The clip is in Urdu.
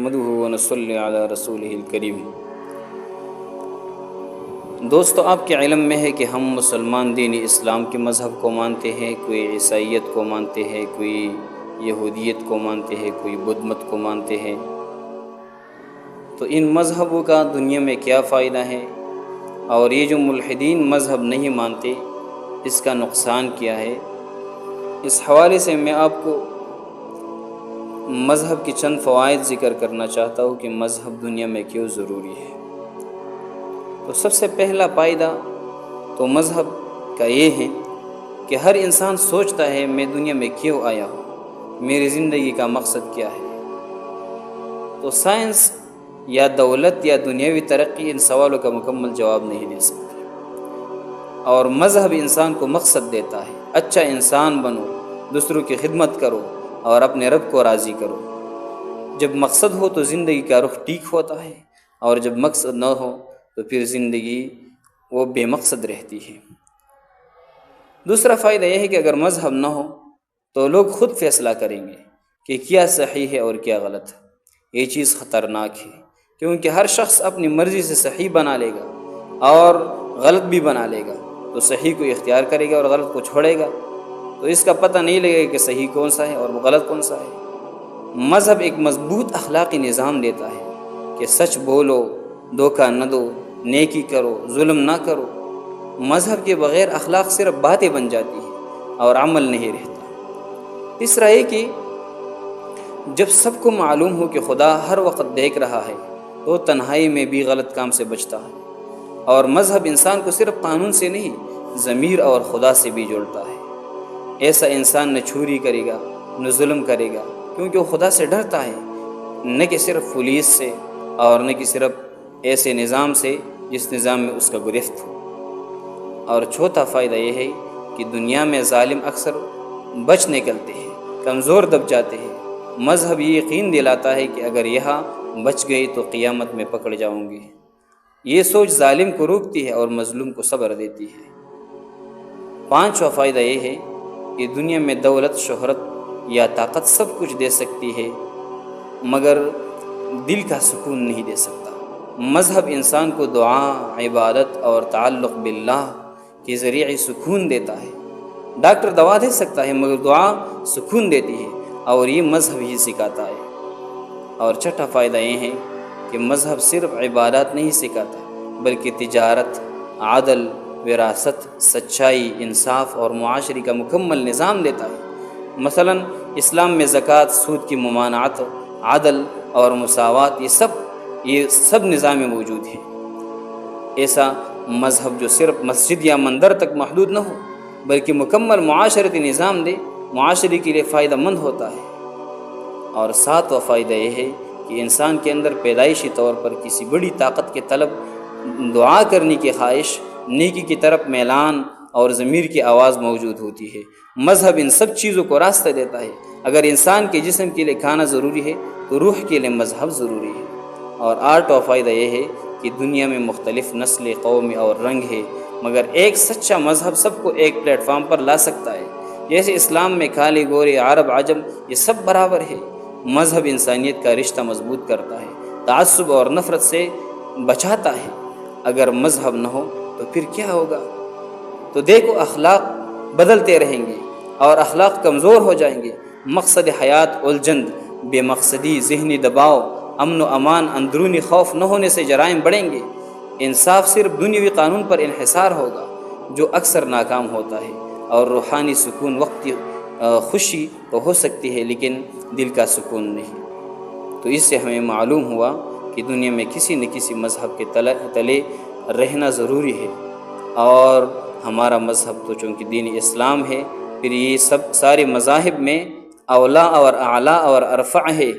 نحمده ونصلی علی رسولہ الکریم۔ دوستو، آپ کے علم میں ہے کہ ہم مسلمان دین اسلام کے مذہب کو مانتے ہیں، کوئی عیسائیت کو مانتے ہیں، کوئی یہودیت کو مانتے ہیں، کوئی بدھ مت کو مانتے ہیں۔ تو ان مذہبوں کا دنیا میں کیا فائدہ ہے، اور یہ جو ملحدین مذہب نہیں مانتے اس کا نقصان کیا ہے، اس حوالے سے میں آپ کو مذہب کی چند فوائد ذکر کرنا چاہتا ہوں کہ مذہب دنیا میں کیوں ضروری ہے۔ تو سب سے پہلا فائدہ تو مذہب کا یہ ہے کہ ہر انسان سوچتا ہے میں دنیا میں کیوں آیا ہوں، میری زندگی کا مقصد کیا ہے۔ تو سائنس یا دولت یا دنیاوی ترقی ان سوالوں کا مکمل جواب نہیں دے سکتی، اور مذہب انسان کو مقصد دیتا ہے۔ اچھا انسان بنو، دوسروں کی خدمت کرو اور اپنے رب کو راضی کرو۔ جب مقصد ہو تو زندگی کا رخ ٹھیک ہوتا ہے، اور جب مقصد نہ ہو تو پھر زندگی وہ بے مقصد رہتی ہے۔ دوسرا فائدہ یہ ہے کہ اگر مذہب نہ ہو تو لوگ خود فیصلہ کریں گے کہ کیا صحیح ہے اور کیا غلط ہے۔ یہ چیز خطرناک ہے، کیونکہ ہر شخص اپنی مرضی سے صحیح بنا لے گا اور غلط بھی بنا لے گا، تو صحیح کو اختیار کرے گا اور غلط کو چھوڑے گا، تو اس کا پتہ نہیں لگے گا کہ صحیح کون سا ہے اور غلط کون سا ہے۔ مذہب ایک مضبوط اخلاقی نظام دیتا ہے کہ سچ بولو، دھوکہ نہ دو، نیکی کرو، ظلم نہ کرو۔ مذہب کے بغیر اخلاق صرف باتیں بن جاتی ہیں اور عمل نہیں رہتا۔ تیسرا یہ کہ جب سب کو معلوم ہو کہ خدا ہر وقت دیکھ رہا ہے تو تنہائی میں بھی غلط کام سے بچتا ہے، اور مذہب انسان کو صرف قانون سے نہیں، ضمیر اور خدا سے بھی جوڑتا ہے۔ ایسا انسان نہ چوری کرے گا، نہ ظلم کرے گا، کیونکہ وہ خدا سے ڈرتا ہے، نہ کہ صرف پولیس سے، اور نہ کہ صرف ایسے نظام سے جس نظام میں اس کا گرفت ہو۔ اور چوتھا فائدہ یہ ہے کہ دنیا میں ظالم اکثر بچ نکلتے ہیں، کمزور دب جاتے ہیں۔ مذہب یہ یقین دلاتا ہے کہ اگر یہاں بچ گئی تو قیامت میں پکڑ جاؤں گی۔ یہ سوچ ظالم کو روکتی ہے اور مظلوم کو صبر دیتی ہے۔ پانچواں فائدہ یہ ہے کہ دنیا میں دولت، شہرت یا طاقت سب کچھ دے سکتی ہے، مگر دل کا سکون نہیں دے سکتا۔ مذہب انسان کو دعا، عبادت اور تعلق باللہ کے ذریعے سکون دیتا ہے۔ ڈاکٹر دوا دے سکتا ہے مگر دعا سکون دیتی ہے، اور یہ مذہب ہی سکھاتا ہے۔ اور چھٹا فائدہ یہ ہے کہ مذہب صرف عبادات نہیں سکھاتا بلکہ تجارت، عدل، وراثت، سچائی، انصاف اور معاشرے کا مکمل نظام دیتا ہے۔ مثلا اسلام میں زکوٰۃ، سود کی ممانعت، عدل اور مساوات، یہ سب نظام میں موجود ہے۔ ایسا مذہب جو صرف مسجد یا مندر تک محدود نہ ہو بلکہ مکمل معاشرتی نظام دے، معاشرے کے لیے فائدہ مند ہوتا ہے۔ اور ساتواں فائدہ یہ ہے کہ انسان کے اندر پیدائشی طور پر کسی بڑی طاقت کے طلب، دعا کرنے کی خواہش، نیکی کی طرف میلان اور ضمیر کی آواز موجود ہوتی ہے۔ مذہب ان سب چیزوں کو راستہ دیتا ہے۔ اگر انسان کے جسم کے لیے کھانا ضروری ہے تو روح کے لیے مذہب ضروری ہے۔ اور آٹھواں فائدہ یہ ہے کہ دنیا میں مختلف نسلیں، قومیں اور رنگ ہے، مگر ایک سچا مذہب سب کو ایک پلیٹ فارم پر لا سکتا ہے۔ جیسے اسلام میں کالے، گورے، عرب، عجم یہ سب برابر ہے۔ مذہب انسانیت کا رشتہ مضبوط کرتا ہے، تعصب اور نفرت سے بچاتا ہے۔ اگر مذہب نہ ہو تو پھر کیا ہوگا؟ تو دیکھو، اخلاق بدلتے رہیں گے اور اخلاق کمزور ہو جائیں گے۔ مقصد حیات الجھن، بے مقصدی، ذہنی دباؤ، امن و امان، اندرونی خوف نہ ہونے سے جرائم بڑھیں گے۔ انصاف صرف دنیاوی قانون پر انحصار ہوگا جو اکثر ناکام ہوتا ہے، اور روحانی سکون وقتی خوشی تو ہو سکتی ہے لیکن دل کا سکون نہیں۔ تو اس سے ہمیں معلوم ہوا کہ دنیا میں کسی نہ کسی مذہب کے تلے رہنا ضروری ہے، اور ہمارا مذہب تو چونکہ دین اسلام ہے، پھر یہ سارے مذاہب میں اولا اور اعلیٰ اور ارفع ہے۔